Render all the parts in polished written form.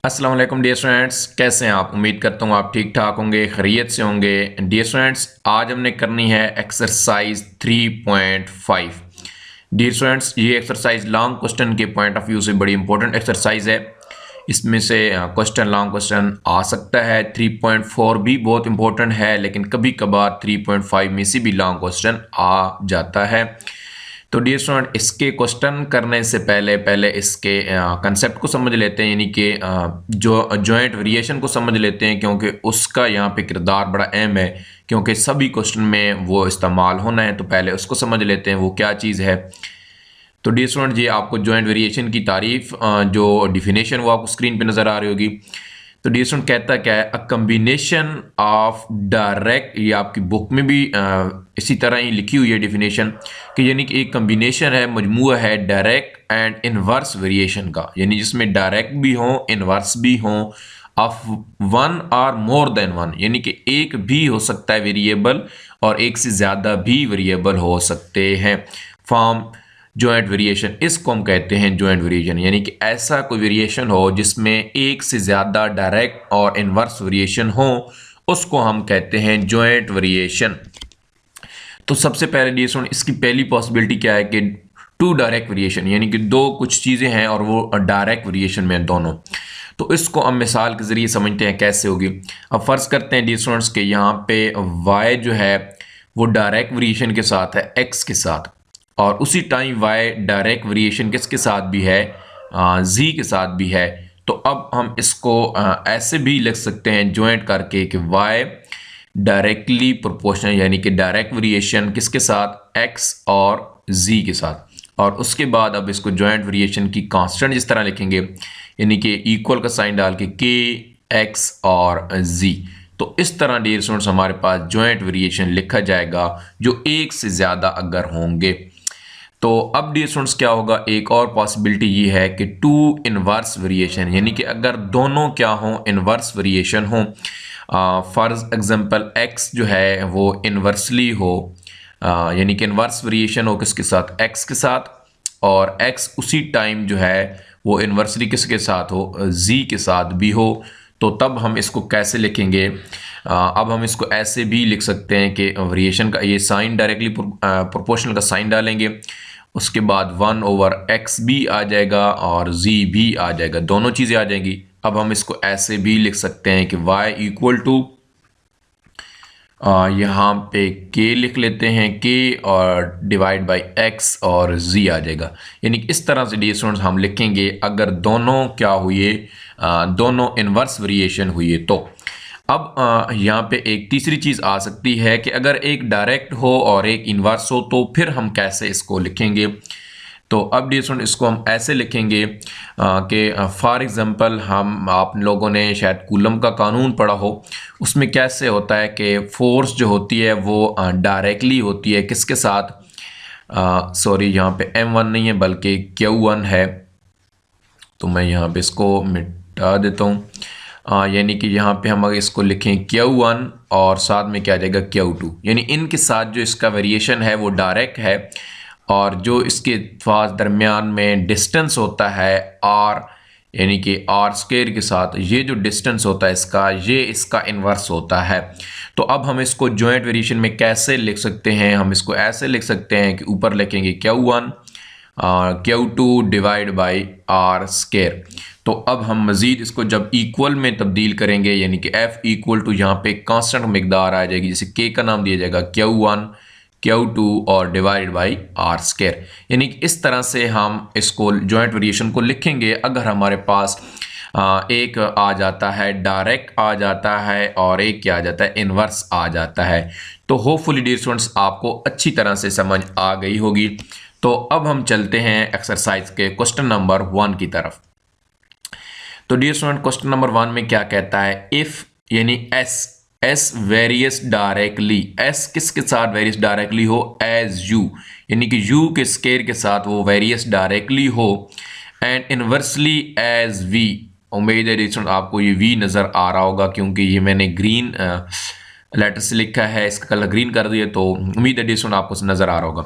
अस्सलाम वालेकुम dear students, कैसे हैं आप। उम्मीद करता हूँ आप ठीक ठाक होंगे, खैरियत से होंगे। डियर स्टूडेंट्स, आज हमने करनी है एक्सरसाइज 3.5। डियर स्टूडेंट्स, ये एक्सरसाइज लॉन्ग क्वेश्चन के पॉइंट ऑफ व्यू से बड़ी इंपॉर्टेंट एक्सरसाइज है। इसमें से क्वेश्चन लॉन्ग क्वेश्चन आ सकता है। 3.4 भी बहुत इंपॉर्टेंट है, लेकिन कभी कभार 3.5 में से भी लॉन्ग क्वेश्चन आ जाता है। तो डियर स्टूडेंट, इसके क्वेश्चन करने से पहले पहले इसके कंसेप्ट को समझ लेते हैं, यानी कि जो जॉइंट वेरिएशन को समझ लेते हैं, क्योंकि उसका यहाँ पे किरदार बड़ा अहम है, क्योंकि सभी क्वेश्चन में वो इस्तेमाल होना है। तो पहले उसको समझ लेते हैं वो क्या चीज़ है। तो डियर स्टूडेंट, ये आपको जॉइंट वेरिएशन की तारीफ जो डिफिनेशन वो आपको स्क्रीन पे नज़र आ रही होगी। तो डियर स्टूडेंट, कहता क्या है, अ कम्बिनेशन ऑफ डायरेक्ट, ये आपकी बुक में भी इसी तरह ही लिखी हुई है डिफिनेशन, कि यानी कि एक कम्बिनेशन है, मजमूआ है डायरेक्ट एंड इनवर्स वेरिएशन का, यानी जिसमें डायरेक्ट भी हो इनवर्स भी हो, ऑफ वन और मोर देन वन, यानी कि एक भी हो सकता है वेरिएबल और एक से ज़्यादा भी वेरिएबल हो सकते हैं। फॉर्म जॉइंट वेरिएशन, इसको हम कहते हैं जॉइंट वेरिएशन, यानी कि ऐसा कोई वेरिएशन हो जिसमें एक से ज़्यादा डायरेक्ट और इनवर्स वेरिएशन हो, उसको हम कहते हैं जॉइंट वेरिएशन। तो सबसे पहले डियर स्टूडेंट, इसकी पहली पॉसिबिलिटी क्या है कि टू डायरेक्ट वेरिएशन, यानी कि दो कुछ चीज़ें हैं और वो डायरेक्ट वेरिएशन में दोनों। तो इसको हम मिसाल के ज़रिए समझते हैं कैसे होगी। अब फ़र्ज़ करते हैं डियर स्टूडेंट्स के यहाँ पे y जो है वो डायरेक्ट वेरिएशन के साथ है x के साथ, और उसी टाइम y डायरेक्ट वेरिएशन किसके साथ भी है, z के साथ भी है। तो अब हम इसको ऐसे भी लिख सकते हैं जॉइंट करके कि y डायरेक्टली प्रोपोर्शनल, यानी कि डायरेक्ट वेरिएशन किसके साथ, x और z के साथ। और उसके बाद अब इसको जॉइंट वेरिएशन की कांस्टेंट जिस तरह लिखेंगे, यानी कि इक्वल का साइन डाल के k, x और z। तो इस तरह डियर स्टूडेंट्स हमारे पास जॉइंट वेरिएशन लिखा जाएगा जो एक से ज़्यादा अगर होंगे। तो अब डियर स्टूडेंट्स क्या होगा, एक और पॉसिबिलिटी ये है कि टू इनवर्स वेरिएशन, यानी कि अगर दोनों क्या हों, इनवर्स वेरिएशन हो। फॉर एग्जांपल x जो है वो इनवर्सली हो, यानी कि इनवर्स वेरिएशन हो किसके साथ, x के साथ, और x उसी टाइम जो है वो इनवर्सली किसके साथ हो, z के साथ भी हो। तो तब हम इसको कैसे लिखेंगे, अब हम इसको ऐसे भी लिख सकते हैं कि वेरिएशन का ये साइन डायरेक्टली प्रोपोर्शनल का साइन डालेंगे, उसके बाद 1/x भी आ जाएगा और z भी आ जाएगा, दोनों चीज़ें आ जाएंगी। अब हम इसको ऐसे भी लिख सकते हैं कि y इक्वल टू, यहाँ पे k लिख लेते हैं, k और डिवाइड बाई x और z आ जाएगा। यानी कि इस तरह से डियर स्टूडेंट्स हम लिखेंगे अगर दोनों क्या हुए, दोनों इनवर्स वेरिएशन हुए। तो अब यहाँ पे एक तीसरी चीज़ आ सकती है कि अगर एक डायरेक्ट हो और एक इनवर्स हो, तो फिर हम कैसे इसको लिखेंगे। तो अब डियर स्टूडेंट इसको हम ऐसे लिखेंगे कि फॉर एग्जांपल आप लोगों ने शायद कूलम का कानून पढ़ा हो, उसमें कैसे होता है कि फोर्स जो होती है वो डायरेक्टली होती है किसके साथ, सॉरी यहाँ पे m1 नहीं है बल्कि q1 है। तो मैं यहाँ पे इसको मिटा देता हूँ, यानी कि यहाँ पे हम अगर इसको लिखें q1 और साथ में क्या आ जाएगा q2, यानी इनके साथ जो इसका वेरिएशन है वो डायरेक्ट है, और जो इसके पास दरमियान में डिस्टेंस होता है r, यानी कि r² के साथ ये जो डिस्टेंस होता है इसका, ये इसका इन्वर्स होता है। तो अब हम इसको जॉइंट वेरिएशन में कैसे लिख सकते हैं, हम इसको ऐसे लिख सकते हैं कि ऊपर लिखेंगे q1 q2 divide by r²। तो अब हम मज़ीद इसको जब इक्वल में तब्दील करेंगे, यानी कि f इक्वल टू यहाँ पे कांस्टेंट मिकदार आ जाएगी, जैसे k का नाम दिया जाएगा q1 q2 और डिवाइड बाई r²। यानी कि इस तरह से हम इसको जॉइंट वेरिएशन को लिखेंगे अगर हमारे पास एक आ जाता है डायरेक्ट आ जाता है और एक क्या आ जाता है, इनवर्स आ जाता है। तो होपफुली डियर स्टूडेंट्स आपको अच्छी तरह से समझ आ गई होगी। तो अब हम चलते हैं एक्सरसाइज के क्वेश्चन नंबर 1 की तरफ। तो डियर स्टूडेंट, क्वेश्चन नंबर 1 में क्या कहता है, इफ यानी s वेरियस डायरेक्टली, s किसके साथ वेरियस डायरेक्टली हो, एज u, यानी कि u के स्केयर के साथ वो वेरियस डायरेक्टली हो, एंड इनवर्सली एज v। उम्मीद है स्टूडेंट आपको ये v नज़र आ रहा होगा, क्योंकि ये मैंने ग्रीन लेटर से लिखा है, इसका कलर ग्रीन कर दिया, तो उम्मीद है स्टूडेंट आपको नज़र आ रहा होगा।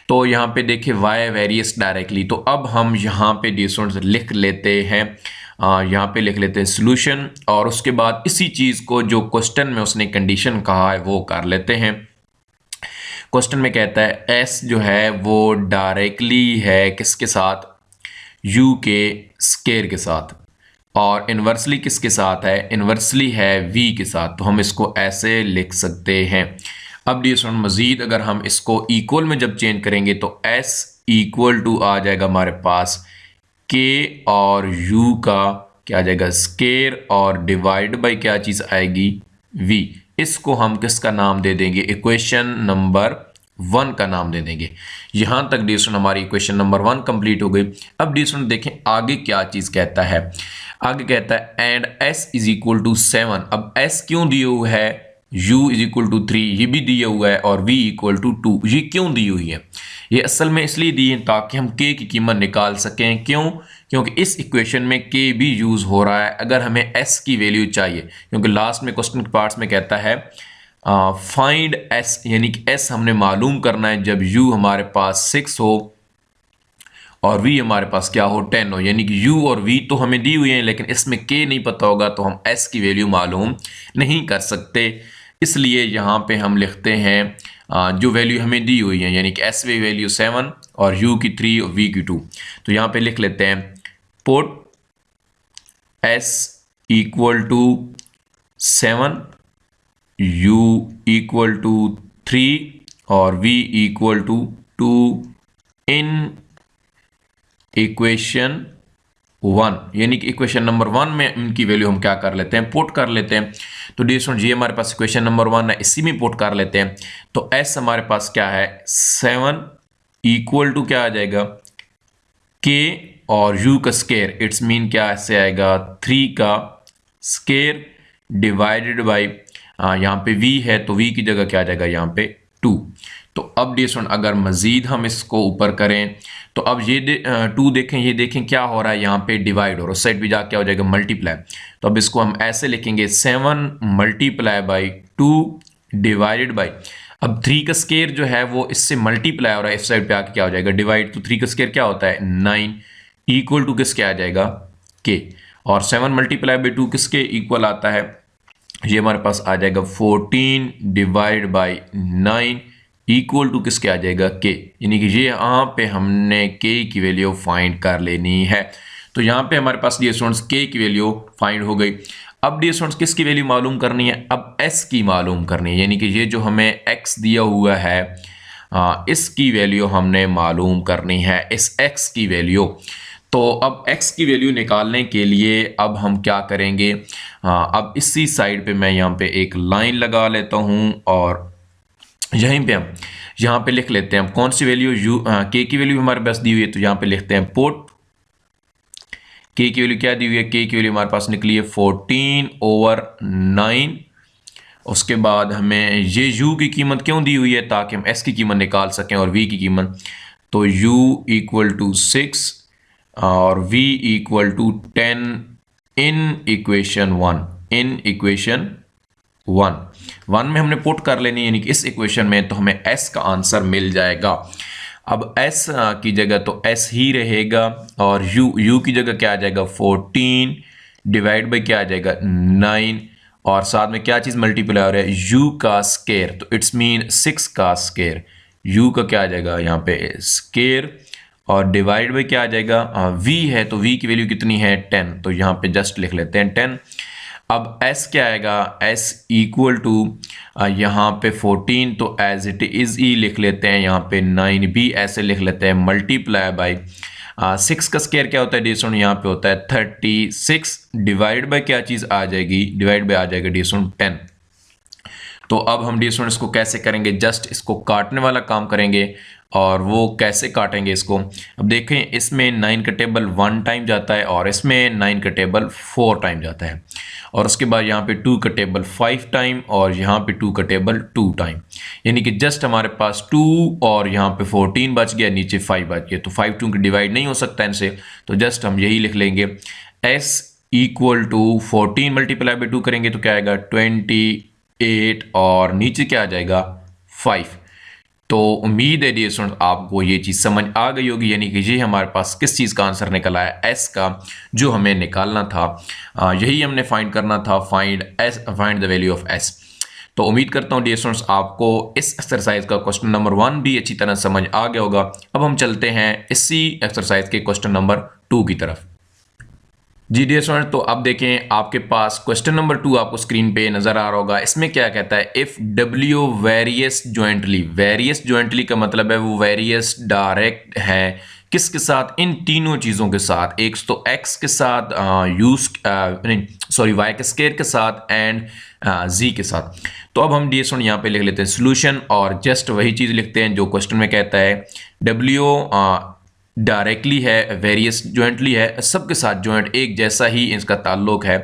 तो यहाँ पे देखिए y वेरियस डायरेक्टली, तो अब हम यहाँ पे स्टूडेंट्स लिख लेते हैं यहाँ पे लिख लेते हैं सॉल्यूशन, और उसके बाद इसी चीज़ को जो क्वेश्चन में उसने कंडीशन कहा है वो कर लेते हैं। क्वेश्चन में कहता है एस जो है वो डायरेक्टली है किसके साथ, यू के स्केयर के साथ, और इन्वर्सली किसके साथ है, इन्वर्सली है वी के साथ। तो हम इसको ऐसे लिख सकते हैं। अब डियर स्टूडेंट मजीद अगर हम इसको इक्वल में जब चेंज करेंगे तो एस इक्वल टू आ जाएगा हमारे पास के और यू का क्या आ जाएगा स्केयर, और डिवाइड बाई क्या चीज़ आएगी वी। इसको हम किसका नाम दे देंगे, इक्वेशन नंबर 1 का नाम दे देंगे। यहां तक डियर स्टूडेंट हमारी इक्वेशन नंबर 1 कंप्लीट हो गई। अब डियर स्टूडेंट देखें आगे क्या चीज़ कहता है। आगे कहता है and s is equal to 7। अब s क्यों दिया हुआ है, u इज इक्वल टू 3 ये भी दिया हुआ है, और v इक्वल टू 2 ये क्यों दी हुई है, ये असल में इसलिए दी है ताकि हम k की कीमत निकाल सकें। क्यों, क्योंकि इस इक्वेशन में k भी यूज़ हो रहा है अगर हमें s की वैल्यू चाहिए। क्योंकि लास्ट में क्वेश्चन के पार्ट्स में कहता है फाइंड s, यानी कि s हमने मालूम करना है जब u हमारे पास 6 हो और v हमारे पास क्या हो 10 हो। यानी कि u और v तो हमें दी हुई है, लेकिन इसमें k नहीं पता होगा तो हम s की वैल्यू मालूम नहीं कर सकते। इसलिए यहाँ पे हम लिखते हैं जो वैल्यू हमें दी हुई है, यानी कि s की वैल्यू 7 और u की 3 और v की 2। तो यहाँ पे लिख लेते हैं put s equal to 7, u equal to 3 और v equal to 2 in equation 1। यानी कि इक्वेशन नंबर 1 में इनकी वैल्यू हम क्या कर लेते हैं, पुट कर लेते हैं। तो डियर स्टूडेंट ये हमारे पास इक्वेशन नंबर 1 है, इसी में पुट कर लेते हैं। तो s हमारे पास क्या है 7 इक्वल टू क्या आ जाएगा k और u का स्केयर, इट्स मीन क्या ऐसे आएगा 3 का स्केयर डिवाइडेड बाई यहाँ पे v है तो v की जगह क्या आ जाएगा यहाँ पे 2। तो अब डियर स्टूडेंट अगर मजीद हम इसको ऊपर करें तो अब ये 2 देखें, ये देखें क्या हो रहा है यहाँ पे डिवाइड हो रहा है, उस साइड भी जाके क्या हो जाएगा मल्टीप्लाई। तो अब इसको हम ऐसे लिखेंगे 7 मल्टीप्लाई बाई 2 डिवाइडेड बाई, अब 3 का स्केयर जो है वो इससे मल्टीप्लाई हो रहा है, इस साइड पे आके क्या हो जाएगा डिवाइड। तो 3 का स्केयर क्या होता है 9 इक्वल टू किसके आ जाएगा k, और 7 मल्टीप्लाई बाई 2 किसके इक्वल आता है, ये हमारे पास आ जाएगा 14 डिवाइड बाई 9 इक्वल टू किसके आ जाएगा k। यानी कि ये यहाँ पे हमने k की वैल्यू फाइंड कर लेनी है। तो यहाँ पे हमारे पास डियर स्टूडेंट्स k की वैल्यू फाइंड हो गई। अब डियर स्टूडेंट्स किसकी वैल्यू मालूम करनी है, अब s की मालूम करनी है। यानी कि ये जो हमें x दिया हुआ है इसकी वैल्यू हमने मालूम करनी है, इस x की वैल्यू। तो अब x की वैल्यू निकालने के लिए अब हम क्या करेंगे, अब इसी साइड पे मैं यहाँ पे एक लाइन लगा लेता हूँ और यहीं पे हम यहाँ पे लिख लेते हैं हम कौन सी वैल्यू k की वैल्यू हमारे पास दी हुई है। तो यहाँ पे लिखते हैं पुट k की वैल्यू क्या दी हुई है, k की वैल्यू हमारे पास निकली है 14/9। उसके बाद हमें ये u की कीमत क्यों दी हुई है, ताकि हम s की कीमत निकाल सकें और v की कीमत। तो u इक्वल टू 6 और v equal to 10 in equation 1, in equation 1 में हमने पुट कर लेनी है, यानी कि इस इक्वेशन में, तो हमें s का आंसर मिल जाएगा। अब s की जगह तो s ही रहेगा और u की जगह क्या आ जाएगा 14 डिवाइड बाई क्या आ जाएगा 9, और साथ में क्या चीज़ मल्टीप्लाई हो रहा है u का स्केयर, तो इट्स मीन 6 का स्केयर, u का क्या आ जाएगा यहाँ पे स्केयर, और डिवाइड बाई क्या आ जाएगा v है तो v की वैल्यू कितनी है 10, तो यहाँ पे जस्ट लिख लेते हैं 10। अब s क्या आएगा, s इक्वल टू यहाँ पे 14 तो एज इट इज़ ही लिख लेते हैं, यहाँ पे 9 भी ऐसे लिख लेते हैं, मल्टीप्लाई बाई 6 का स्केयर क्या होता है डियर स्टूडेंट, यहाँ पे होता है 36 डिवाइड बाई क्या चीज़ आ जाएगी, डिवाइड बाई आ जाएगा डियर स्टूडेंट 10। तो अब हम डियर स्टूडेंट इसको कैसे करेंगे, जस्ट इसको काटने वाला काम करेंगे। और वो कैसे काटेंगे इसको, अब देखें इसमें 9 का टेबल 1 टाइम जाता है और इसमें 9 का टेबल 4 टाइम जाता है, और उसके बाद यहाँ पे 2 का टेबल 5 टाइम और यहाँ पे 2 का टेबल 2 टाइम। यानी कि जस्ट हमारे पास 2 और यहाँ पे 14 बच गया, नीचे 5 बच गया, तो 5 2 डिवाइड नहीं हो सकता इनसे, तो जस्ट हम यही लिख लेंगे s equal to 14 multiply by 2 करेंगे तो क्या आएगा 28 और नीचे क्या आ जाएगा 5। तो उम्मीद है डियर स्टूडेंट आपको ये चीज़ समझ आ गई होगी, यानी कि ये हमारे पास किस चीज़ का आंसर निकल आया, एस का, जो हमें निकालना था। यही हमने फाइंड करना था, find the value of S. तो उम्मीद करता हूँ डियर स्टूडेंट्स आपको इस एक्सरसाइज का क्वेश्चन नंबर 1 भी अच्छी तरह समझ आ गया होगा। अब हम चलते हैं इसी एक्सरसाइज के क्वेश्चन नंबर 2 की तरफ। जी डियर स्टूडेंट, तो अब देखें आपके पास क्वेश्चन नंबर 2 आपको स्क्रीन पे नजर आ रहा होगा। इसमें क्या कहता है, if W various jointly, various jointly का मतलब है वो वेरियस डायरेक्ट है किसके साथ, इन तीनों चीज़ों के साथ, एक तो x के साथ y के स्क्वायर के साथ एंड z के साथ। तो अब हम डियर स्टूडेंट यहाँ पे लिख लेते हैं सोल्यूशन और जस्ट वही चीज़ लिखते हैं जो क्वेश्चन में कहता है। W डायरेक्टली है, वेरियस ज्वाइंटली है, सबके साथ ज्वाइंट एक जैसा ही इसका ताल्लुक है,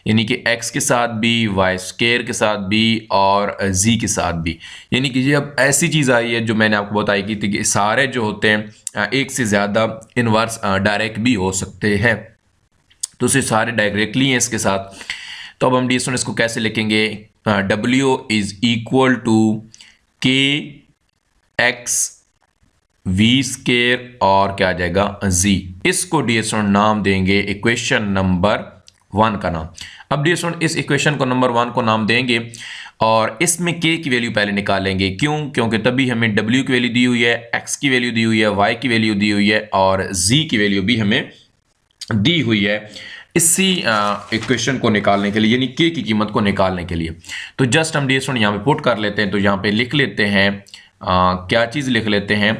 यानी कि x के साथ भी, y स्क्वायर के साथ भी और z के साथ भी। यानी कि ये अब ऐसी चीज़ आई है जो मैंने आपको बताई की थी कि सारे जो होते हैं एक से ज़्यादा इनवर्स डायरेक्ट भी हो सकते हैं, तो इसे सारे डायरेक्टली हैं इसके साथ। तो अब हम डी इसको कैसे लिखेंगे, W इज इक्वल टू के एक्स वी स्केयर और क्या आ जाएगा z। इसको डी नाम देंगे इक्वेशन नंबर 1 का नाम। अब डी इस इक्वेशन को नंबर 1 को नाम देंगे और इसमें k की वैल्यू पहले निकालेंगे। क्यों? क्योंकि तभी हमें w की वैल्यू दी हुई है, x की वैल्यू दी हुई है, y की वैल्यू दी हुई है और z की वैल्यू भी हमें दी हुई है इसी इक्वेशन को निकालने के लिए, यानी k की कीमत को निकालने के लिए। तो जस्ट हम डी यहाँ पे पुट कर लेते हैं। तो यहाँ पे लिख लेते हैं क्या चीज़ लिख लेते हैं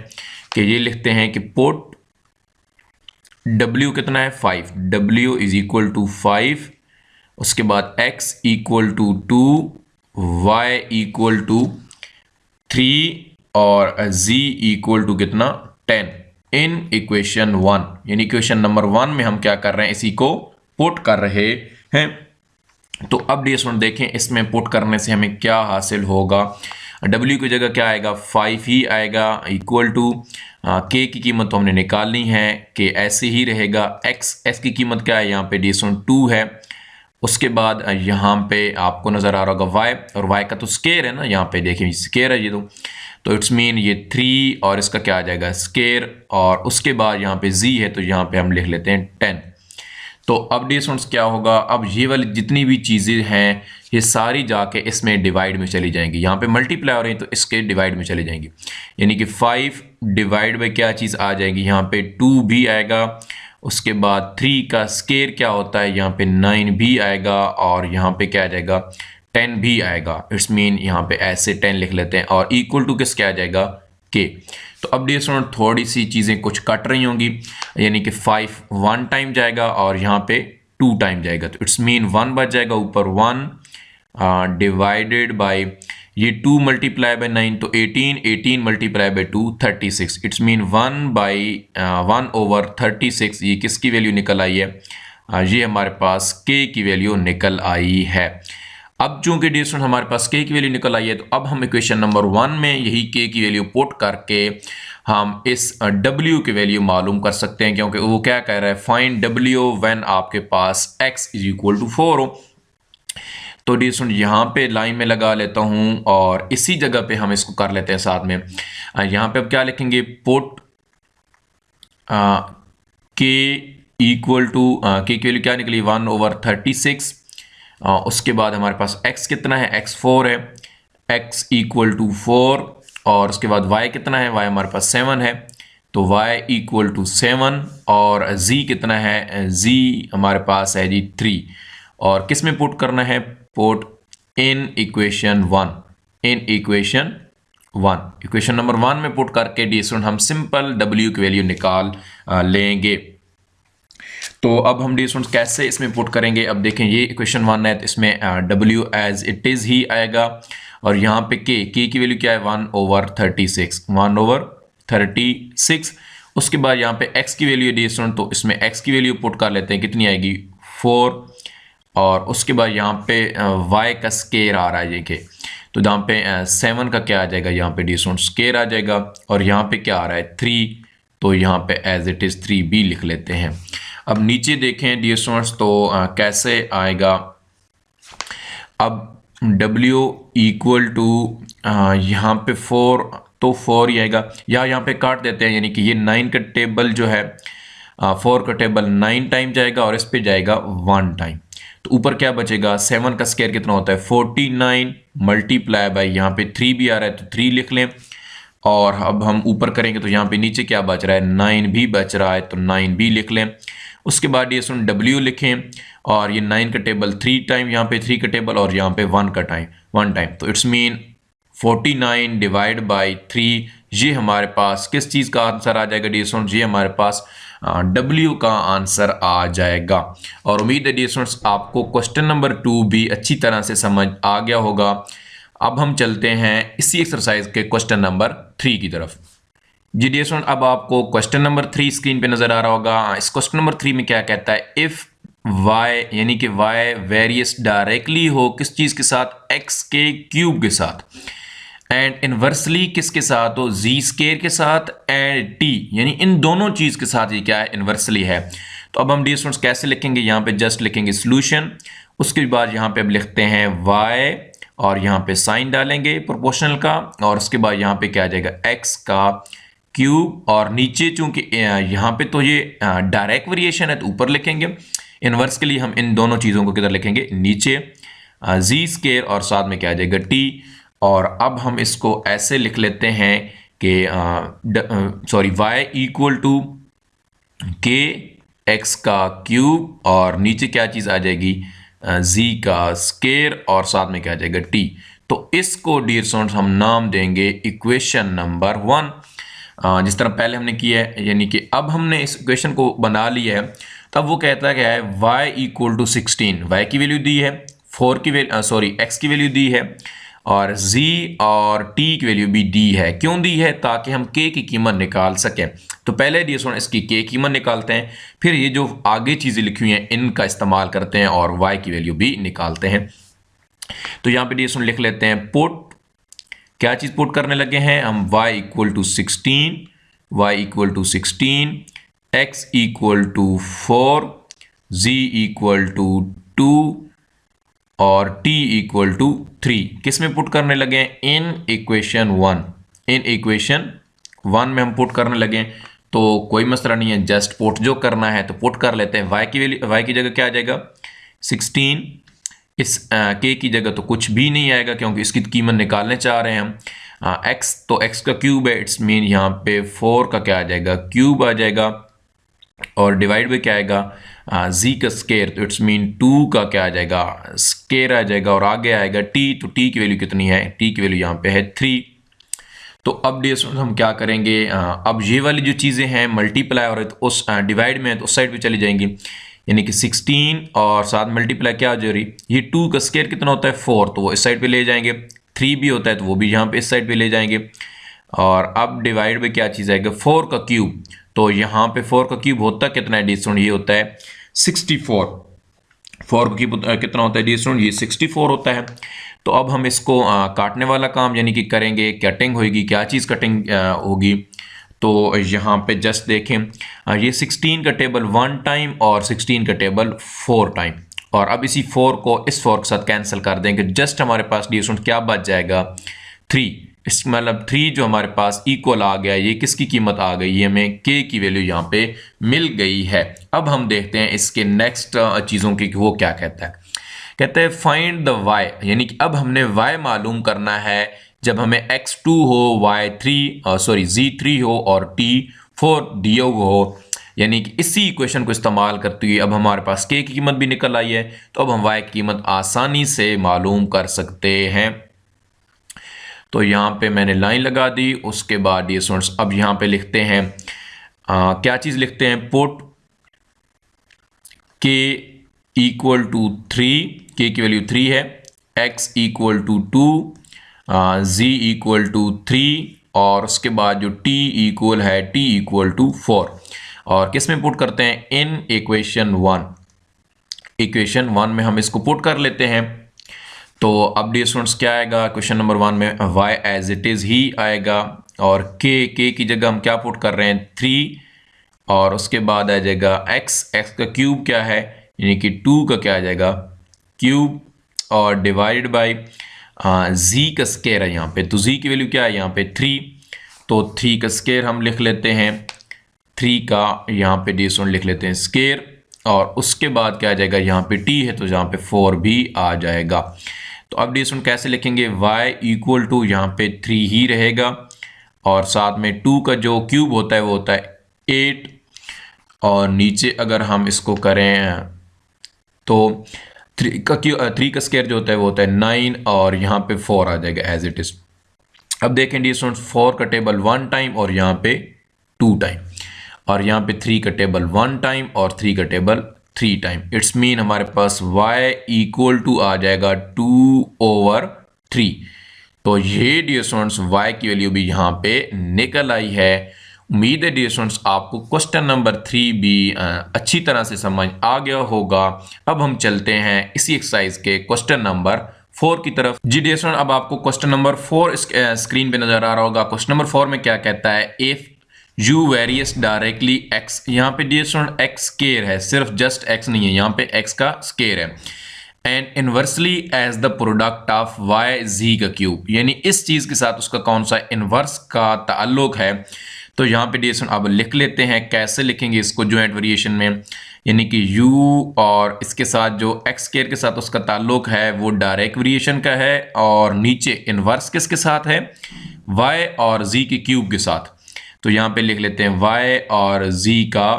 कि ये लिखते हैं कि पुट W कितना है 5, W इज इक्वल टू 5, उसके बाद x equal to 2, y equal to 3 और z इक्वल टू कितना 10 इन इक्वेशन 1। यानी इक्वेशन नंबर 1 में हम क्या कर रहे हैं, इसी को पुट कर रहे हैं। तो अब डी देखें इसमें पुट करने से हमें क्या हासिल होगा। W की जगह क्या आएगा 5 ही आएगा, इक्वल टू K की कीमत तो हमने निकालनी है कि ऐसे ही रहेगा। x की कीमत क्या है यहाँ पे डी 2 है। उसके बाद यहाँ पे आपको नज़र आ रहा होगा y, और y का तो स्केयर है ना, यहाँ पे देखिए स्केयर है ये तो इट्स मीन ये 3 और इसका क्या आ जाएगा स्केयर, और उसके बाद यहाँ पे z है तो यहाँ पे हम लिख लेते हैं 10। तो अब डी क्या होगा, अब ये वाली जितनी भी चीज़ें हैं ये सारी जाके इसमें डिवाइड में चली जाएंगी। यहाँ पे मल्टीप्लाई हो रही है तो इसके डिवाइड में चली जाएंगी, यानी कि 5 डिवाइड बाई क्या चीज़ आ जाएगी, यहाँ पे 2 भी आएगा। उसके बाद 3 का स्केयर क्या होता है, यहाँ पे 9 भी आएगा और यहाँ पे क्या आ जाएगा 10 भी आएगा। इट्स मीन यहाँ पे ऐसे 10 लिख लेते हैं और इक्वल टू किस क्या आ जाएगा k। तो अब डी थोड़ी सी चीज़ें कुछ कट रही होंगी, यानी कि 5 1 टाइम जाएगा और यहाँ पे 2 टाइम जाएगा, तो इट्स मीन 1 बच जाएगा ऊपर 1 डिवाइडेड बाय ये 2 मल्टीप्लाई बाय 9 तो 18 multiply by 2 36। It's mean 1 over 36। ये किसकी वैल्यू निकल आई है, ये हमारे पास k की वैल्यू निकल आई है। अब चूंकि डी हमारे पास k की वैल्यू निकल आई है तो अब हम इक्वेशन नंबर 1 में यही k की वैल्यू पुट करके हम इस w की वैल्यू मालूम कर सकते हैं, क्योंकि वो क्या कह रहा है फाइंड w व्हेन आपके पास x इज इक्वल टू 4 हो। तो डी यहाँ पे लाइन में लगा लेता हूँ और इसी जगह पे हम इसको कर लेते हैं साथ में। यहाँ पे अब क्या लिखेंगे, put k equal to k की वैल्यू क्या निकली 1 ओवर 36। उसके बाद हमारे पास x कितना है, x 4 है, x इक्वल टू 4, और उसके बाद y कितना है, y हमारे पास 7 है तो y इक्वल टू 7, और z कितना है, z हमारे पास है जी 3। और किस में पुट करना है, put in equation 1, in equation 1। Equation number 1 में पुट करके डी हम सिंपल w की वैल्यू निकाल लेंगे। तो अब हम डी कैसे इसमें पुट करेंगे, अब देखें ये इक्वेशन 1 है तो इसमें w एज इट इज़ ही आएगा, और यहाँ पे k की वैल्यू क्या है 1 ओवर 36। उसके बाद यहाँ पे x की वैल्यू डी तो इसमें x की वैल्यू पुट कर लेते हैं, कितनी आएगी 4, और उसके बाद यहाँ पे y का स्केयर आ रहा है ये के, तो यहाँ पे 7 का क्या आ जाएगा, यहाँ पे डी स्केयर आ जाएगा, और यहाँ पे क्या आ रहा है 3, तो यहाँ पे एज इट इज़ 3b लिख लेते हैं। अब नीचे देखें डियर स्टूडेंट्स तो कैसे आएगा, अब W इक्वल टू यहाँ पे 4 तो 4 ही आएगा, या यहाँ पे काट देते हैं, यानी कि ये 9 का टेबल जो है 4 का टेबल 9 टाइम जाएगा और इस पे जाएगा 1 टाइम। तो ऊपर क्या बचेगा, 7 का स्क्वायर कितना होता है 49 मल्टीप्लाई बाय यहाँ पे 3 भी आ रहा है तो 3 लिख लें। और अब हम ऊपर करेंगे तो यहाँ पे नीचे क्या बच रहा है, 9 भी बच रहा है तो 9 भी लिख लें। उसके बाद ये सुन W लिखें और ये 9 का टेबल 3 टाइम, यहाँ पे 3 का टेबल और यहाँ पे 1 टाइम, तो इट्स मीन 49 डिवाइड बाई 3, ये हमारे पास किस चीज़ का आंसर आ जाएगा डियर स्टूडेंट्स, ये हमारे पास W का आंसर आ जाएगा। और उम्मीद है डियर स्टूडेंट्स आपको क्वेश्चन नंबर 2 भी अच्छी तरह से समझ आ गया होगा। अब हम चलते हैं इसी एक्सरसाइज के क्वेश्चन नंबर 3 की तरफ। जी डियर स्टूडेंट, अब आपको क्वेश्चन नंबर 3 स्क्रीन पे नजर आ रहा होगा। इस क्वेश्चन नंबर 3 में क्या कहता है, इफ y यानी कि y वेरियस डायरेक्टली हो किस चीज के साथ, x के क्यूब के साथ, एंड इनवर्सली किसके साथ हो, z स्केयर के साथ, एंड t यानी इन दोनों चीज के साथ ये क्या है, इनवर्सली है। तो अब हम डियर स्टूडेंट्स कैसे लिखेंगे, यहाँ पे जस्ट लिखेंगे सॉल्यूशन, उसके बाद यहाँ पे अब लिखते हैं y और यहाँ पे साइन डालेंगे प्रोपोर्शनल का, और उसके बाद यहाँ पे क्या आ जाएगा x का क्यूब, और नीचे चूंकि यहाँ पे तो ये डायरेक्ट वेरिएशन है तो ऊपर लिखेंगे, इनवर्स के लिए हम इन दोनों चीज़ों को किधर लिखेंगे, नीचे जी स्केयर और साथ में क्या आ जाएगा टी। और अब हम इसको ऐसे लिख लेते हैं कि y इक्वल टू के एक्स का क्यूब और नीचे क्या चीज़ आ जाएगी, z का स्केयर और साथ में क्या आ जाएगा t। तो इसको डियर स्टूडेंट्स हम नाम देंगे इक्वेशन नंबर 1, जिस तरह पहले हमने किया है, यानी कि अब हमने इस इक्वेशन को बना लिया है। तब वो कहता है क्या है, y इक्वल टू 16, y की वैल्यू दी है, 4 की वैल्यू x की वैल्यू दी है और z और t की वैल्यू भी दी है। क्यों दी है, ताकि हम k की कीमत निकाल सकें। तो पहले डियर स्टूडेंट इसकी k कीमत निकालते हैं, फिर ये जो आगे चीज़ें लिखी हुई हैं इनका इस्तेमाल करते हैं और y की वैल्यू भी निकालते हैं। तो यहाँ पे डियर स्टूडेंट लिख लेते हैं पुट, क्या चीज़ पुट करने लगे हैं हम, y equal to 16, y equal to 16, x equal to 4, z equal to 2 और t इक्वल टू 3। किस में पुट करने लगे हैं, इन इक्वेशन 1, इन इक्वेशन 1 में हम पुट करने लगे। तो कोई मसला नहीं है, जस्ट पुट जो करना है तो पुट कर लेते हैं। y की वैल्यू, y की जगह क्या आ जाएगा 16, इस k की जगह तो कुछ भी नहीं आएगा क्योंकि इसकी कीमत निकालने चाह रहे हैं हम। x तो x का क्यूब है, इट्स मीन यहाँ पे 4 का क्या आ जाएगा, क्यूब आ जाएगा, और डिवाइड में क्या आएगा z का स्केयर, तो इट्स मीन 2 का क्या आ जाएगा, स्केयर आ जाएगा, और आगे आएगा t, तो t की वैल्यू कितनी है, t की वैल्यू यहाँ पे है 3। तो अब डियर स्टूडेंट्स हम क्या करेंगे, अब ये वाली जो चीज़ें हैं मल्टीप्लाई और तो उस डिवाइड में तो उस साइड पे चली जाएंगी, यानी कि 16 और साथ मल्टीप्लाई क्या हो जा रही, ये 2 का स्केयर कितना होता है 4, तो वो इस साइड पे ले जाएंगे, 3 भी होता है तो वो भी यहाँ पे इस साइड पे ले जाएंगे। और अब डिवाइड में क्या चीज़ आएगा 4 का क्यूब, तो यहाँ पे 4 का क्यूब होता कितना है डियर स्टूडेंट, ये होता है 64। 4 का क्यूब कितना होता है डियर स्टूडेंट, ये 64 होता है। तो अब हम इसको काटने वाला काम यानी कि करेंगे, कटिंग होगी, क्या चीज़ कटिंग होगी, तो यहाँ पे जस्ट देखें ये 16 का टेबल 1 टाइम और 16 का टेबल 4 टाइम, और अब इसी 4 को इस 4 के साथ कैंसिल कर देंगे, जस्ट हमारे पास डियर स्टूडेंट क्या बच जाएगा 3। इस मतलब 3 जो हमारे पास इक्वल आ गया, ये किसकी कीमत आ गई, ये हमें k की वैल्यू यहाँ पे मिल गई है। अब हम देखते हैं इसके नेक्स्ट चीज़ों की वो क्या कहता है, कहते हैं फाइंड द y, यानी कि अब हमने y मालूम करना है जब हमें x2 हो, z3 हो और t4 दिया हुआ हो, यानी कि इसी इक्वेशन को इस्तेमाल करते हुए अब हमारे पास k की कीमत भी निकल आई है, तो अब हम y की कीमत आसानी से मालूम कर सकते हैं। तो यहाँ पे मैंने लाइन लगा दी, उसके बाद ये स्टूडेंट्स अब यहाँ पे लिखते हैं क्या चीज़ लिखते हैं, put k equal to 3, k की वैल्यू 3 है, x equal to 2, z equal to 3 और उसके बाद जो t इक्वल है t इक्वल टू 4, और किस में पुट करते हैं, इन इक्वेशन 1। इक्वेशन 1 में हम इसको पुट कर लेते हैं। तो अब डियर स्टूडेंट्स क्या आएगा, क्वेश्चन नंबर 1 में y एज इट इज़ ही आएगा, और k की जगह हम क्या पुट कर रहे हैं 3, और उसके बाद आ जाएगा x का क्यूब क्या है, यानी कि 2 का क्या आ जाएगा क्यूब, और डिवाइड बाय z का स्क्वायर है यहाँ पे, तो z की वैल्यू क्या है यहाँ पे 3, तो 3 का स्केयर हम लिख लेते हैं, 3 का यहाँ पे डी स्टूडेंट लिख लेते हैं स्केयर, और उसके बाद क्या आ जाएगा, यहाँ पे t है तो यहाँ पे 4 भी आ जाएगा। तो अब डी स्टूडेंट कैसे लिखेंगे, y इक्वल टू यहाँ पे 3 ही रहेगा, और साथ में 2 का जो क्यूब होता है वो होता है 8, और नीचे अगर हम इसको करें तो 3 का स्केयर जो होता है वो होता है 9, और यहाँ पे 4 आ जाएगा एज इट इज। अब देखें डी स्टूडेंट्स, 4 का टेबल 1 टाइम और यहाँ पे 2 टाइम, और यहाँ पे 3 का टेबल 1 टाइम और 3 का टेबल 3 टाइम। इट्स मीन हमारे पास y इक्वल टू आ जाएगा 2/3। तो ये डियर स्टूडेंट्स y की वैल्यू भी यहाँ पे निकल आई है। उम्मीद है डियर स्टूडेंट्स आपको क्वेश्चन नंबर 3 भी अच्छी तरह से समझ आ गया होगा। अब हम चलते हैं इसी एक्सरसाइज के क्वेश्चन नंबर 4 की तरफ। जी डियर स्टूडेंट, अब आपको क्वेश्चन नंबर 4 स्क्रीन पे नजर आ रहा होगा। क्वेश्चन नंबर 4 में क्या कहता है, if u various directly x, यहाँ पे डियर स्टूडेंट x स्केयर है, सिर्फ जस्ट x नहीं है, यहाँ पे x का स्केयर है, and inversely as the product of y z का क्यूब, यानी इस चीज के साथ उसका कौन सा इनवर्स का ताल्लुक है। तो यहाँ पे डियर स्टूडेंट अब लिख लेते हैं, कैसे लिखेंगे इसको ज्वाइंट वेरिएशन में, यानी कि u और इसके साथ जो x स्केयर के साथ उसका ताल्लुक है वो डायरेक्ट वेरिएशन का है, और नीचे इनवर्स किसके साथ है, y और z के क्यूब के साथ। तो यहाँ पे लिख लेते हैं y और z का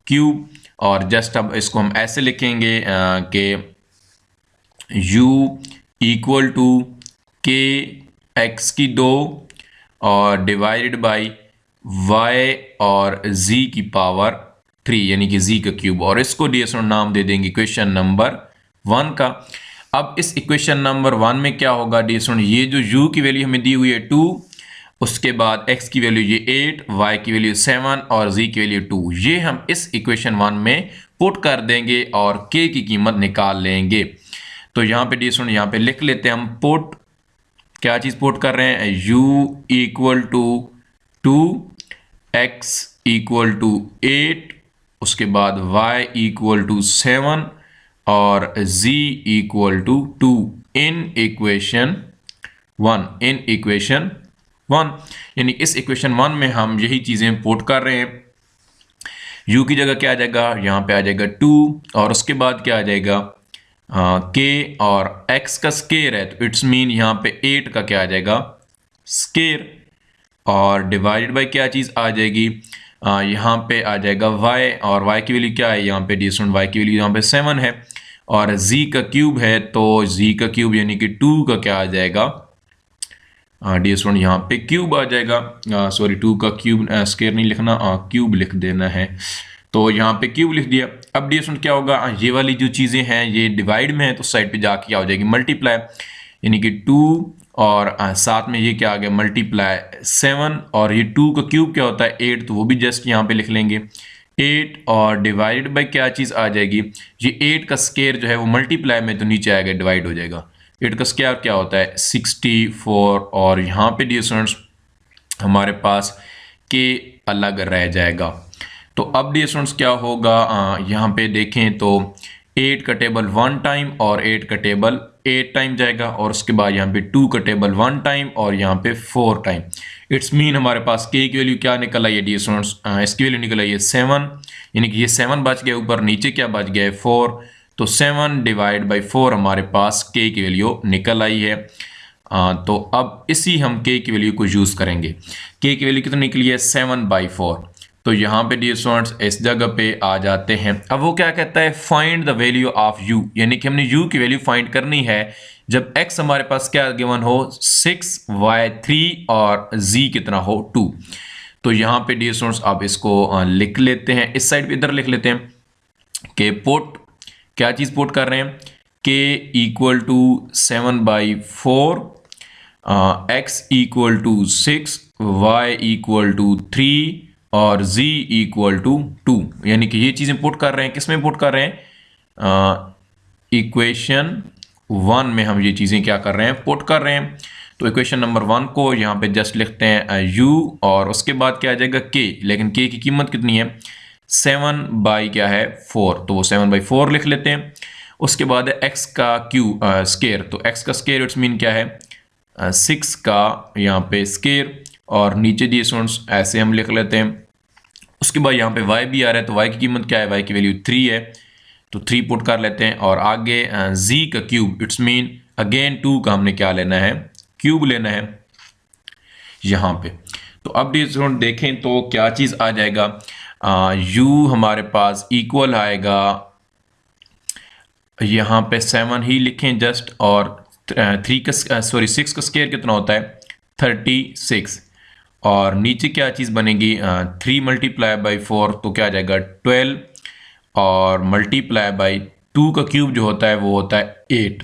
क्यूब, और जस्ट अब इसको हम ऐसे लिखेंगे कि u equal to k x की 2 और डिवाइडेड बाई y और z की पावर 3, यानी कि z का क्यूब, और इसको डी स्टूडेंट नाम दे देंगे इक्वेशन नंबर 1 का। अब इस इक्वेशन नंबर 1 में क्या होगा डी स्टूडेंट, ये जो u की वैल्यू हमें दी हुई है 2, उसके बाद x की वैल्यू ये 8, y की वैल्यू 7 और z की वैल्यू 2, ये हम इस इक्वेशन 1 में पुट कर देंगे और k की कीमत निकाल लेंगे। तो यहाँ पे डी स्टूडेंट यहाँ पे लिख लेते हैं हम पुट, क्या चीज़ पुट कर रहे हैं, u equal to 2, x equal to 8, उसके बाद y इक्वल टू 7 और z equal to 2 in equation 1, यानी इस इक्वेशन 1 में हम यही चीज़ें पुट कर रहे हैं। u की जगह क्या आ जाएगा, यहाँ पे आ जाएगा 2, और उसके बाद क्या आ जाएगा k, और x का स्केयर है तो इट्स मीन यहाँ पे 8 का क्या आ जाएगा स्केयर, और डिवाइडेड बाय क्या चीज़ आ जाएगी, यहाँ पे आ जाएगा y, और y की वैल्यू क्या है, यहाँ पे डी स्टूडेंट y की वैल्यू यहाँ पे 7 है, और z का क्यूब है तो z का क्यूब यानी कि 2 का क्या आ जाएगा डी स्टूडेंट यहाँ पे क्यूब आ जाएगा, सॉरी 2 का क्यूब स्केयर नहीं लिखना, क्यूब लिख देना है, तो यहाँ पे क्यूब लिख दिया। अब डी स्टूडेंट क्या होगा, ये वाली जो चीज़ें हैं ये डिवाइड में है तो साइड पे जाके क्या हो जाएगी मल्टीप्लाई, यानी कि 2 और साथ में ये क्या आ गया मल्टीप्लाई 7, और ये 2 का क्यूब क्या होता है 8, तो वो भी जस्ट यहाँ पे लिख लेंगे 8, और डिवाइडेड बाय क्या चीज़ आ जाएगी, ये 8 का स्केयर जो है वो मल्टीप्लाई में तो नीचे आएगा डिवाइड हो जाएगा, 8 का स्केयर क्या होता है 64, और यहाँ पे डी स्टूडेंट्स हमारे पास k अलग रह जाएगा। तो अब डी स्टूडेंट्स क्या होगा, यहाँ पे देखें तो 8 का टेबल 1 टाइम और 8 का टेबल 8 टाइम जाएगा, और उसके बाद यहाँ पे 2 का टेबल 1 टाइम और यहाँ पे 4 टाइम। इट्स मीन हमारे पास k की वैल्यू क्या निकल आई है डी स्टूडेंट्स, इसकी वैल्यू निकल आई है 7, यानी कि ये 7 बच गया ऊपर, नीचे क्या बच गया है 4, तो 7 डिवाइड बाई 4 हमारे पास k की वैल्यू निकल आई है। तो अब इसी हम k की वैल्यू को यूज़ करेंगे। k की वैल्यू कितनी निकली है 7/4, तो यहाँ पे डियर स्टूडेंट्स इस जगह पे आ जाते हैं। अब वो क्या कहता है find the value of u, यानी कि हमने u की वैल्यू फाइंड करनी है जब x हमारे पास क्या गिवन हो 6, y 3 और z कितना हो 2। तो यहाँ पे डियर स्टूडेंट्स आप इसको लिख लेते हैं, इस साइड पे इधर लिख लेते हैं कि पुट क्या चीज़ पुट कर रहे हैं, k equal to 7/4, x equal to 6, y equal to 3 और z इक्वल टू 2, यानी कि ये चीज़ें पुट कर रहे हैं, किस में पुट कर रहे हैं इक्वेशन 1 में हम ये चीज़ें क्या कर रहे हैं पुट कर रहे हैं। तो इक्वेशन नंबर 1 को यहाँ पे जस्ट लिखते हैं u, और उसके बाद क्या आ जाएगा k, लेकिन k की कीमत कितनी है 7 क्या है 4, तो वो 7/4 लिख लेते हैं। उसके बाद x का स्केयर, तो x का स्केयर इट्स मीन क्या है 6 का यहाँ पे स्केयर, और नीचे दिए स्टूडेंट्स ऐसे हम लिख लेते हैं। उसके बाद यहाँ पे y भी आ रहा है, तो y की कीमत क्या है, y की वैल्यू 3 है, तो 3 पुट कर लेते हैं। और आगे z का क्यूब, इट्स मीन अगेन 2 का हमने क्या लेना है, क्यूब लेना है यहाँ पे। तो अब स्टूडेंट देखें तो क्या चीज़ आ जाएगा, u हमारे पास इक्वल आएगा, यहाँ पे 7 ही लिखें जस्ट, और 6 का स्क्वायर कितना होता है 36, और नीचे क्या चीज़ बनेगी 3 मल्टीप्लाई बाई 4 तो क्या आ जाएगा 12, और मल्टीप्लाई बाई 2 का क्यूब जो होता है वो होता है 8।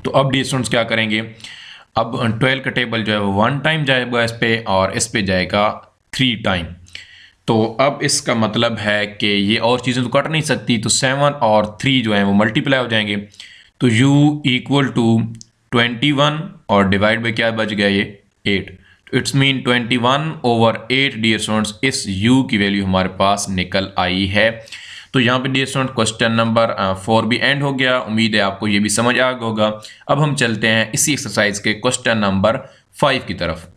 तो अब डी स्टूडेंट्स क्या करेंगे, अब 12 का टेबल जो है वो 1 टाइम जाएगा इस पे, और इस पे जाएगा 3 टाइम। तो अब इसका मतलब है कि ये और चीज़ें तो कट नहीं सकती, तो 7 और 3 जो हैं वो मल्टीप्लाई हो जाएंगे। तो u इक्वल टू 21 और डिवाइड बाई क्या बच गया ये 8, तो इट्स मीन 21/8 डियर स्टूडेंट्स, इस u की वैल्यू हमारे पास निकल आई है। तो यहाँ पे डियर स्टूडेंट क्वेश्चन नंबर 4 भी एंड हो गया। उम्मीद है आपको ये भी समझ आ गया होगा। अब हम चलते हैं इसी एक्सरसाइज के क्वेश्चन नंबर 5 की तरफ।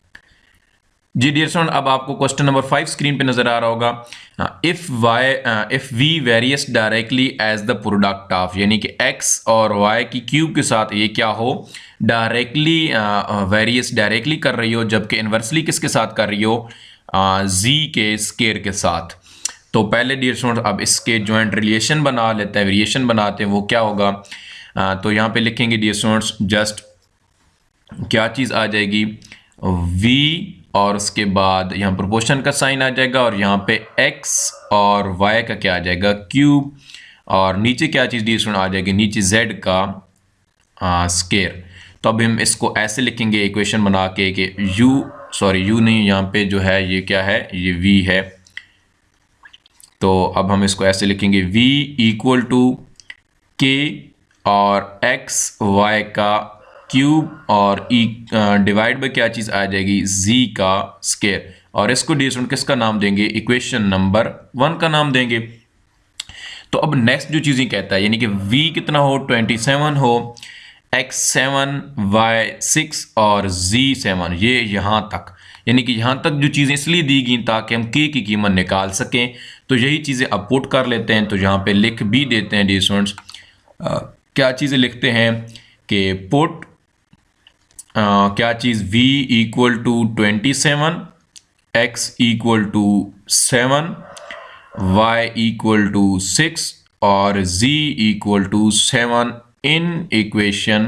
जी डियर स्टूडेंट, अब आपको क्वेश्चन नंबर 5 स्क्रीन पे नजर आ रहा होगा। If we varies directly as the product of, यानी कि x और y की क्यूब के साथ ये क्या हो, डायरेक्टली वेरियस डायरेक्टली कर रही हो, जबकि इन्वर्सली किसके साथ कर रही हो, z के स्केयर के साथ। तो पहले डियर स्टूडेंट अब इसके जॉइंट रिलेशन बना लेते हैं, वेरिएशन बनाते हैं, वो क्या होगा। तो यहाँ पे लिखेंगे डियर स्टूडेंट्स जस्ट क्या चीज़ आ जाएगी v, और उसके बाद यहाँ प्रोपोर्शन का साइन आ जाएगा, और यहाँ पे x और y का क्या आ जाएगा क्यूब, और नीचे क्या चीज़ डी स्टूडेंट आ जाएगी, नीचे z का स्केयर। तो अब हम इसको ऐसे लिखेंगे इक्वेशन बना के कि u नहीं, यहाँ पे जो है ये क्या है, ये v है। तो अब हम इसको ऐसे लिखेंगे v इक्वल टू k और x y का क्यूब, और डिवाइड बाय क्या चीज़ आ जाएगी z का स्केयर, और इसको डी स्टूडेंट किसका नाम देंगे, इक्वेशन नंबर 1 का नाम देंगे। तो अब नेक्स्ट जो चीज़ें कहता है, यानी कि v कितना हो 27 हो, x 7 y 6 और z 7, ये यहाँ तक, यानी कि यहाँ तक जो चीज़ें इसलिए दी गई ताकि हम k की कीमत निकाल सकें। तो यही चीज़ें अब पुट कर लेते हैं। तो यहाँ पे लिख भी देते हैं डी स्टूडेंट्स, क्या चीज़ें लिखते हैं कि पुट क्या चीज़ v equal to 27, x equal to 7, y equal to 6 और z equal to 7 in equation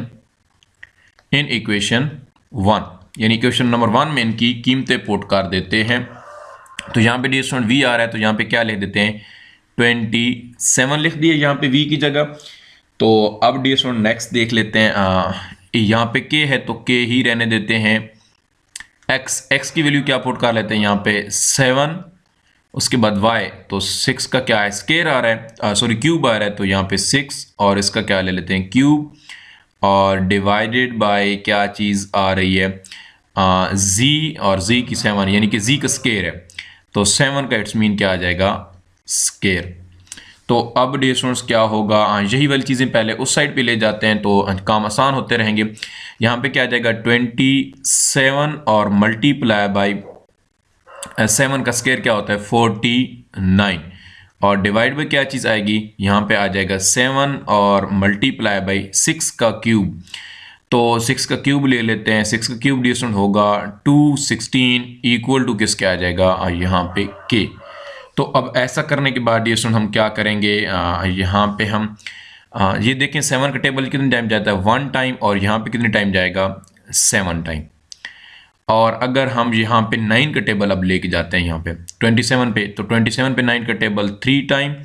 1, यानी इक्वेशन नंबर 1 में इनकी कीमतें पुट कर देते हैं। तो यहाँ पे डी स्टूडेंट v आ रहा है, तो यहाँ पे क्या लिख देते हैं 27 लिख दिए यहाँ पे v की जगह। तो अब डी स्टूडेंट नेक्स्ट देख लेते हैं, यहाँ पे k है तो k ही रहने देते हैं। x की वैल्यू क्या पुट कर लेते हैं यहाँ पे 7, उसके बाद y तो 6 का क्या है स्केयर आ रहा है, सॉरी क्यूब आ रहा है, तो यहाँ पे 6 और इसका क्या ले लेते हैं क्यूब, और डिवाइडेड बाय क्या चीज़ आ रही है z, और z की 7 यानी कि z का स्केयर है, तो 7 का इट्स मीन क्या आ जाएगा स्केयर। तो अब डी स्टूडेंट्स क्या होगा, यही वाली चीज़ें पहले उस साइड पे ले जाते हैं तो काम आसान होते रहेंगे। यहाँ पे क्या आ जाएगा 27 और मल्टीप्लाई बाई 7 का स्केयर क्या होता है 49, और डिवाइड बाई क्या चीज़ आएगी, यहाँ पे आ जाएगा 7 और मल्टीप्लाई बाई 6 का क्यूब। तो 6 का क्यूब ले लेते हैं, 6 का क्यूब डी स्टूडेंट होगा 216 इक्वल टू किसके आ जाएगा यहाँ पे k। तो अब ऐसा करने के बाद डी स्टूडेंट हम क्या करेंगे, यहाँ पे हम ये देखें 7 का टेबल कितने टाइम जाता है 1 टाइम, और यहाँ पे कितने टाइम जाएगा 7 टाइम। और अगर हम यहाँ पे 9 का टेबल अब लेके जाते हैं यहाँ पे 27 पे, तो 27 पे 9 का टेबल 3 टाइम,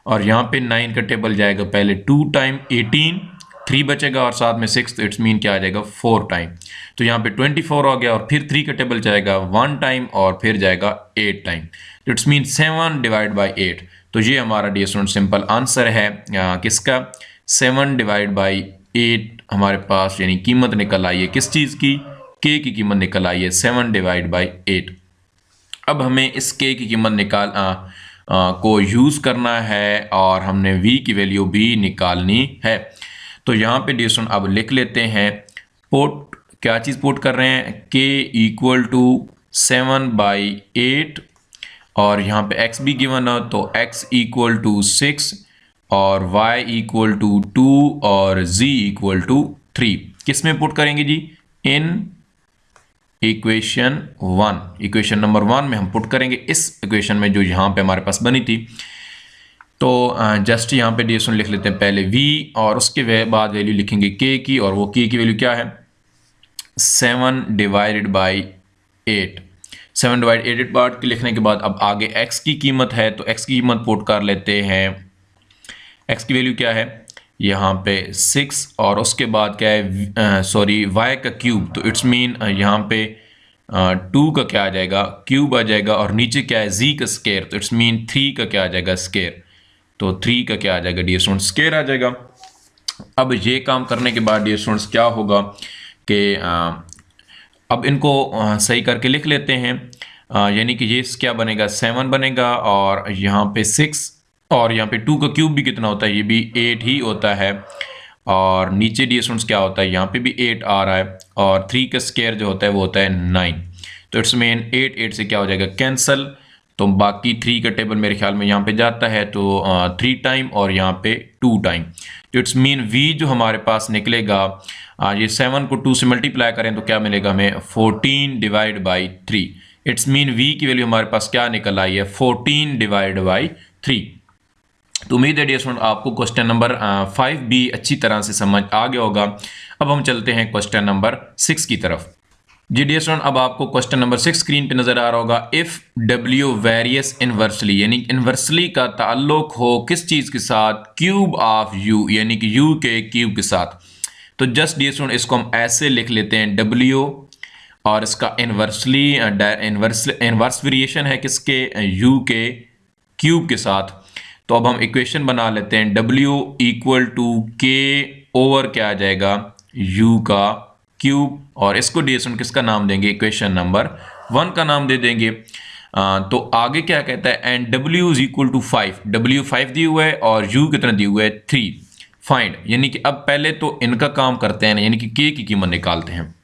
और यहाँ पे 9 का टेबल जाएगा पहले 2 टाइम 18, 3 बचेगा और साथ में 6, तो इट्स मीन क्या आ जाएगा 4 टाइम। तो यहाँ पे 24 हो गया, और फिर 3 का टेबल जाएगा 1 टाइम और फिर जाएगा 8 टाइम, तो इट्स मीन 7 डिवाइड बाई 8। तो ये हमारा डी स्टूडेंट सिंपल आंसर है किसका 7 डिवाइड बाई 8 हमारे पास, यानी कीमत निकल आई है किस चीज़ की, k की कीमत निकल आई है 7 डिवाइड बाई 8। अब हमें इस k की कीमत को यूज़ करना है, और हमने v की वैल्यू भी निकालनी है। तो यहाँ पे डी स्टूडेंट अब लिख लेते हैं पुट क्या चीज़ पुट कर रहे हैं, k इक्वल टू 7/8 और यहाँ पे x भी गिवन हो तो x इक्वल टू 6 और y इक्वल टू 2 और z इक्वल टू 3। किस में पुट करेंगे जी, इन इक्वेशन 1, इक्वेशन नंबर 1 में हम पुट करेंगे, इस इक्वेशन में जो यहाँ पे हमारे पास बनी थी। तो जस्ट यहाँ पे ds लिख लेते हैं पहले v और उसके बाद वैल्यू लिखेंगे k की, और वो k की वैल्यू क्या है 7/8। 7/8 बार लिखने के बाद अब आगे x की कीमत है तो x की कीमत पुट कर लेते हैं। x की वैल्यू क्या है यहाँ पे 6 और उसके बाद क्या है सॉरी y का क्यूब, तो इट्स मीन यहाँ पे 2 का क्या आ जाएगा, क्यूब आ जाएगा, और नीचे क्या है z का स्केयर, तो इट्स मीन 3 का क्या आ जाएगा स्केयर, तो 3 का क्या आ जाएगा डियर स्टूडेंट्स स्केयर आ जाएगा। अब ये काम करने के बाद डियर स्टूडेंट्स क्या होगा कि अब इनको सही करके लिख लेते हैं, यानी कि ये क्या बनेगा 7 बनेगा और यहाँ पे 6 और यहाँ पे 2 का क्यूब भी कितना होता है, ये भी 8 ही होता है, और नीचे डियर स्टूडेंट्स क्या होता है यहाँ पे भी 8 आ रहा है, और 3 का स्क्वायर जो होता है वो होता है 9, तो इट्स मीन 8 से क्या हो जाएगा कैंसल, तो बाकी 3 का टेबल मेरे ख्याल में यहाँ पे जाता है तो 3 टाइम और यहाँ पे 2 टाइम, तो इट्स मीन v जो हमारे पास निकलेगा ये 7 को 2 से मल्टीप्लाई करें तो क्या मिलेगा हमें 14/3। इट्स मीन v की वैल्यू हमारे पास क्या निकल आई है 14/3। तो उम्मीद है डियर स्टूडेंट आपको क्वेश्चन नंबर 5 भी अच्छी तरह से समझ आ गया होगा। अब हम चलते हैं क्वेश्चन नंबर 6 की तरफ। जी डियर स्टूडेंट अब आपको क्वेश्चन नंबर 6 स्क्रीन पे नजर आ रहा होगा। इफ w वेरियस इनवर्सली, यानी इनवर्सली का ताल्लुक हो किस चीज के साथ, क्यूब ऑफ u, यानी कि u के क्यूब के साथ। तो जस्ट डियर स्टूडेंट इसको हम ऐसे लिख लेते हैं w और इसका इनवर्सली इनवर्स वेरिएशन है किसके, u के क्यूब के साथ। तो अब हम इक्वेशन बना लेते हैं w equal to k over क्या आ जाएगा u का क्यूब, और इसको डियर स्टूडेंट किसका नाम देंगे, इक्वेशन नंबर 1 का नाम दे देंगे। तो आगे क्या कहता है and w is equal to 5, w 5 दिया हुआ है और u कितना दिया हुआ है 3, फाइंड, यानी कि अब पहले तो इनका काम करते हैं, यानी कि k की कीमत निकालते हैं।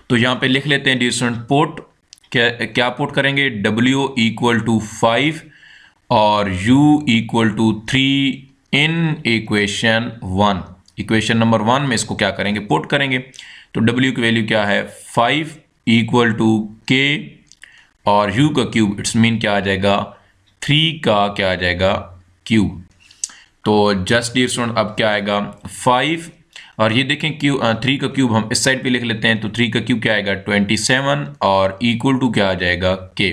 तो यहाँ पे लिख लेते हैं डियर स्टूडेंट पुट क्या पुट करेंगे, w इक्वल टू 5 और u equal to 3 in equation 1, equation number 1 में इसको क्या करेंगे पुट करेंगे। तो w की वैल्यू क्या है 5 इक्वल टू k और u का क्यूब, इट्स मीन क्या आ जाएगा 3 का क्या आ जाएगा क्यूब। तो जस्ट डियर स्टूडेंट अब क्या आएगा 5 और ये देखें क्यू 3 का क्यूब हम इस साइड पे लिख लेते हैं, तो 3 का क्यूब क्या आएगा 27 और इक्वल टू क्या आ जाएगा k,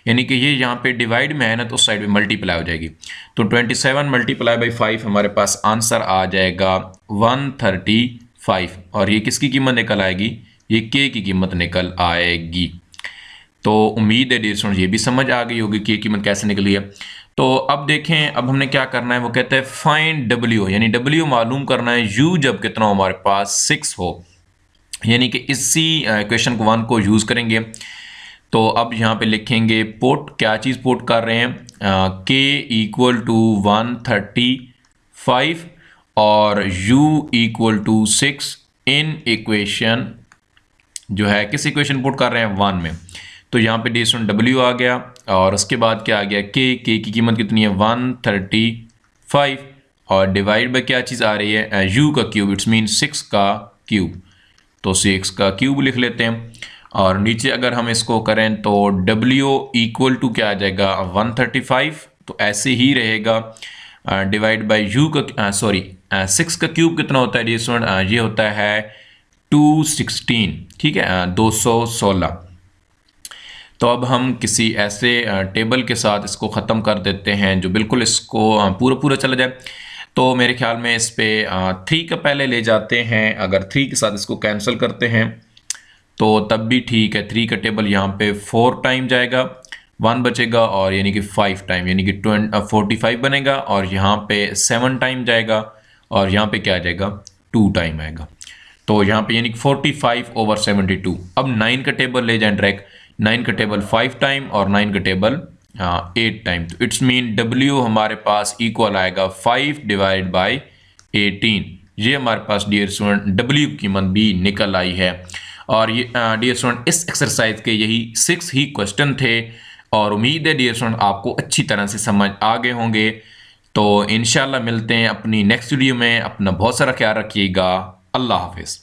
यानी कि ये यहाँ पे डिवाइड में है ना तो उस साइड पे मल्टीप्लाई हो जाएगी। तो 27 मल्टीप्लाई बाई 5 हमारे पास आंसर आ जाएगा 135, और ये किसकी कीमत निकल आएगी, ये k की कीमत निकल आएगी। तो उम्मीद है डियर स्टूडेंट ये भी समझ आ गई होगी कि ये कीमत कैसे निकली है। तो अब देखें अब हमने क्या करना है, वो कहते हैं फाइंड w, यानी w मालूम करना है u जब कितना हो हमारे पास 6 हो, यानी कि इसी इक्वेशन को 1 को यूज़ करेंगे। तो अब यहाँ पे लिखेंगे पुट, क्या चीज़ पुट कर रहे हैं k इक्वल टू 135 और u equal to 6 in equation जो है किस इक्वेशन पुट कर रहे हैं 1 में। तो यहाँ पे डियर स्टूडेंट w आ गया और उसके बाद क्या आ गया k की कीमत कितनी है 135 और डिवाइड बाय क्या चीज़ आ रही है u का क्यूब, इट्स मीन 6 का क्यूब, तो 6 का क्यूब लिख लेते हैं। और नीचे अगर हम इसको करें तो w इक्वल टू क्या आ जाएगा 135, तो ऐसे ही रहेगा डिवाइड बाय u का 6 का क्यूब कितना होता है डियर स्टूडेंट, ये होता है 216, ठीक है 216। तो अब हम किसी ऐसे टेबल के साथ इसको ख़त्म कर देते हैं जो बिल्कुल इसको पूरा चला जाए। तो मेरे ख्याल में इस पे 3 का पहले ले जाते हैं, अगर 3 के साथ इसको कैंसिल करते हैं तो तब भी ठीक है। 3 का टेबल यहाँ पे 4 टाइम जाएगा, 1 बचेगा और यानी कि 5 टाइम यानी कि 45 बनेगा, और यहाँ पे 7 टाइम जाएगा और यहाँ पे क्या आ जाएगा 2 टाइम आएगा। तो यहाँ पे यानी कि 45/72। अब 9 का टेबल ले जाएं डायरेक्ट, 9 का टेबल 5 टाइम और 9 का टेबल 8 टाइम, तो इट्स मीन w हमारे पास इक्वल आएगा 5 डिवाइड बाई 18, ये हमारे पास डियर स्टूडेंट डब्ल्यू की कीमत भी निकल आई है। और ये डियर स्टूडेंट इस एक्सरसाइज के यही 6 ही क्वेश्चन थे और उम्मीद है डियर स्टूडेंट आपको अच्छी तरह से समझ आ गए होंगे। तो इंशाल्लाह मिलते हैं अपनी नेक्स्ट वीडियो में। अपना बहुत सारा ख्याल रखिएगा। अल्लाह हाफिज़।